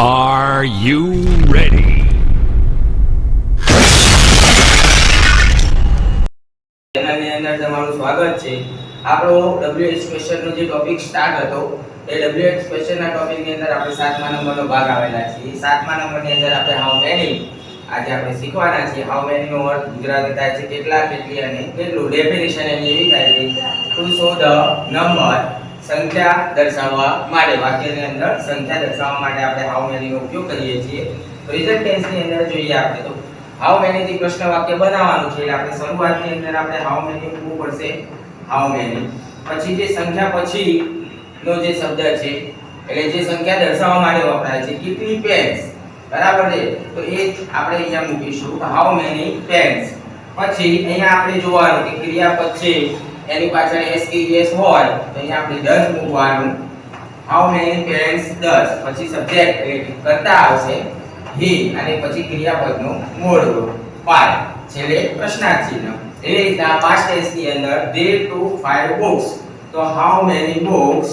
Are you ready? ચેનલની અંદર તમારું સ્વાગત છે. આપણો WH ક્વેશ્ચનનો જે ટોપિક સ્ટાર્ટ હતો એ WH ક્વેશ્ચનના ટોપિકની અંદર આપણે 7મા નંબરનો ભાગ આવેલા છે. 7મા નંબરની અંદર આપણે હાઉ મેની આજે આપણે શીખવાના છે. હાઉ મેની નો અર્થ ગુજરાતી થાય છે કેટલા, કેટલી અને કેટલું. ડેફિનેશન એની એવી થાય છે ટુ શો ધ નંબર, સંખ્યા દર્શાવવા માટે. વાક્યની અંદર સંખ્યા દર્શાવવા માટે આપણે હાઉ મેની નો ઉપયોગ કરીએ છીએ. પ્રેઝન્ટ ટેન્સની અંદર જોઈએ આપણે તો હાઉ મેની થી પ્રશ્ન વાક્ય બનાવવાનું છે. એટલે આપણે શરૂઆતની અંદર આપણે હાઉ મેની મૂકવું પડશે. હાઉ મેની પછી જે સંખ્યા પછી નો જે શબ્દ છે એટલે જે સંખ્યા દર્શાવવા માટે વપરાય છે કેટલી પેન્સ, બરાબર છે, તો એ આપણે અહીંયા મૂકીશું હાઉ મેની પેન્સ. પછી અહીંયા આપણે જોવાનું કે ક્રિયાપદ છે એની પાછળ s હોય તો અહીંયા આપણે 10 મૂકવાનું. How many pens 10. પછી સબ્જેક્ટ એટલે કર્તા આવશે he અને પછી ક્રિયાપદનું મૂળ રૂપ પાય, છેલ્લે પ્રશ્નાર્થ ચિહ્ન. એવી રીતના પાસ્ટ ટેન્સ ની અંદર they took 5 books. તો how many books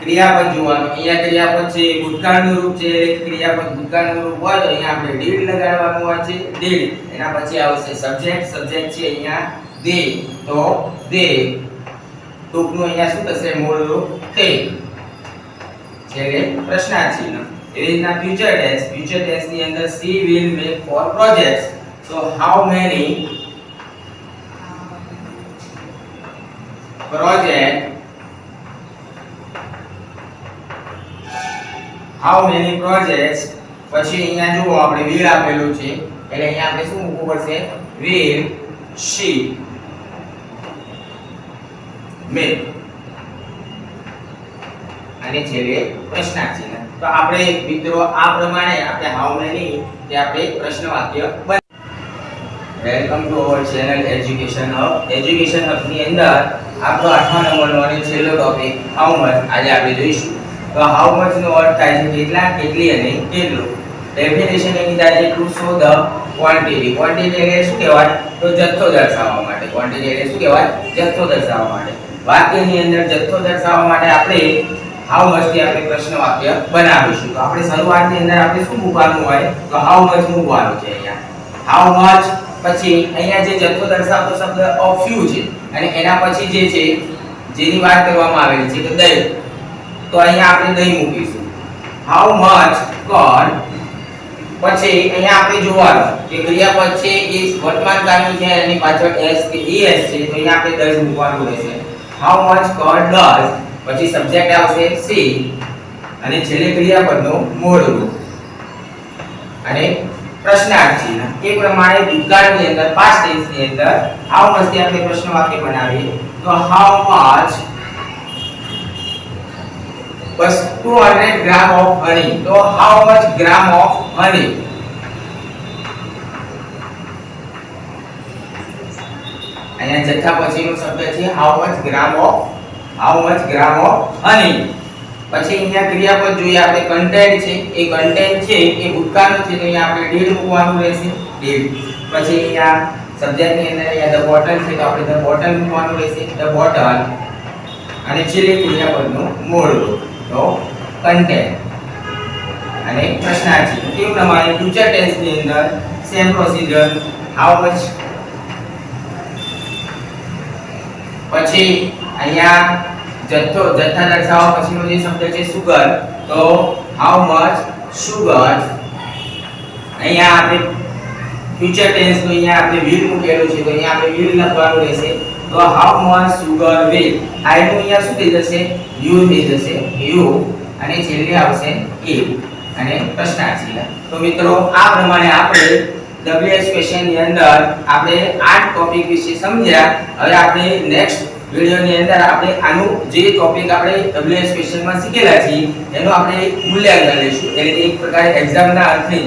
ક્રિયાપદ જોવાનું. અહીંયા ક્રિયાપદ છે ભૂતકાળનું રૂપ છે એટલે ક્રિયાપદ ભૂતકાળનું રૂપ હોય તો અહીંયા આપણે did લગાડવાનું હોય છે did. એના પછી આવશે સબ્જેક્ટ, સબ્જેક્ટ છે અહીંયા they, તો they ટૂંકનું અહીંયા શું થશે મૂળ રૂપ તે, છેલ્લે પ્રશ્નાર્થ ચિહ્ન. એવી રીતના ફ્યુચર ટેન્સ ની અંદર she will make 4 projects. so how many projects પછી અહીંયા જુઓ આપણે will આપેલું છે એટલે અહીંયા આપણે શું મૂકવું પડશે will she make અને છેલ્લે પ્રશ્નાર્થ ચિહ્ન. તો આપણે મિત્રો આ પ્રમાણે આપણે હાઉ મેની કે આપણે પ્રશ્ન વાક્ય welcome to our channel education hub. Education hub ની અંદર આપણો 8મા નંબરનો અને છેલ્લો ટોપિક હાઉ મચ આજે આપણે જોઈશું. તો હાઉ મચ નો અર્થ થાય છે કેટલા, કેટલી અને કેટલું. ડેફિનેશન એની થાય છે to show the quantity. Quantity એટલે શું કહેવાય તો જથ્થો દર્શાવવા માટે. ક્વોન્ટિટી એટલે શું કહેવાય જથ્થો દર્શાવવા માટે. વાક્યની અંદર જથ્થો દર્શાવવા માટે આપણે હાઉ મચ થી આપણે પ્રશ્ન વાક્ય બનાવીશું. તો આપણે શરૂઆતની અંદર આપણે શું મૂકવાનું હોય તો હાઉ મચ મૂકવાનું છે. અહીંયા હાઉ મચ પછી અહીંયા જે જથ્થો દર્શાવતો શબ્દ a few છે અને એના પછી જે છે જેની વાત કરવામાં આવેલી છે કે દહીં, તો અહીંયા આપણે દહીં મૂકીશું. How much God. પછી અહીંયા આપણે જોવાનું કે ક્રિયાપદ છે એ વર્તમાન કાળનું છે એની પાછળ s કે es છે તો અહીંયા આપણે does મૂકવાનું રહેશે. How much God does. પછી સબ્જેક્ટ આવશે she અને છેલ્લે ક્રિયાપદનું મૂળ રૂપ અને પ્રશ્નાર્થ ચિહ્ન. એ પ્રમાણે ભૂતકાળની અંદર પાસ્ટ ટેન્સ ની અંદર હાઉ મચ થી આપણે પ્રશ્ન વાક્ય બનાવીએ તો હાઉ મચ બસ 200 ગ્રામ ઓફ હની. તો how much gram of honey. અહીંયા જથ્થા પછીનો શબ્દ છે how much gram of honey. પછી અહીંયા ક્રિયાપદ જોઈએ આપણે કન્ટેન્ટ છે એ કન્ટેન્ટ છે એ ભૂતકાળનું છે તો અહીંયા આપણે did મૂકવાનું રહેશે did. પછી અહીંયા સબ્જેક્ટ ની અંદર અહીંયા the bottle છે તો આપણે the bottle મૂકવાનું રહેશે the bottle અને છેલ્લે ક્રિયાપદનું મૂળ રૂપ તો કન્ટેન્ટ અને પ્રશ્નાર્થ ચિહ્ન. તે પ્રમાણે ફ્યુચર ટેન્સ ની અંદર સેમ પ્રોસિજર હાઉ મચ. પછી અહીંયા જથ્થા દર્શાવવા પછીનો જે શબ્દ છે સુગર તો હાઉ મચ સુગર. અહીંયા આપણે ફ્યુચર ટેન્સ નું અહીંયા આપણે will મૂકેલું છે તો અહીંયા આપણે will લખવાનું રહેશે તો હાઉ મચ સુગર will. આઈ નું અહીંયા શું થઈ જશે you થઈ જશે you અને છેલ્લે આવશે if અને પ્રશ્નાર્થ ચિહ્ન. તો મિત્રો આ પ્રમાણે આપણે WH ક્વેશ્ચન ની અંદર આપણે 8 ટોપિક વિશે સમજ્યા. હવે આપણે નેક્સ્ટ વિડિયોની અંદર આપણે આનું જે ટોપિક આપણે WH ક્વેશ્ચનમાં શીખેલા છીએ એનો આપણે મૂલ્યાંકન લઈશું. એટલે કે એક પ્રકારે એક્ઝામના અર્થે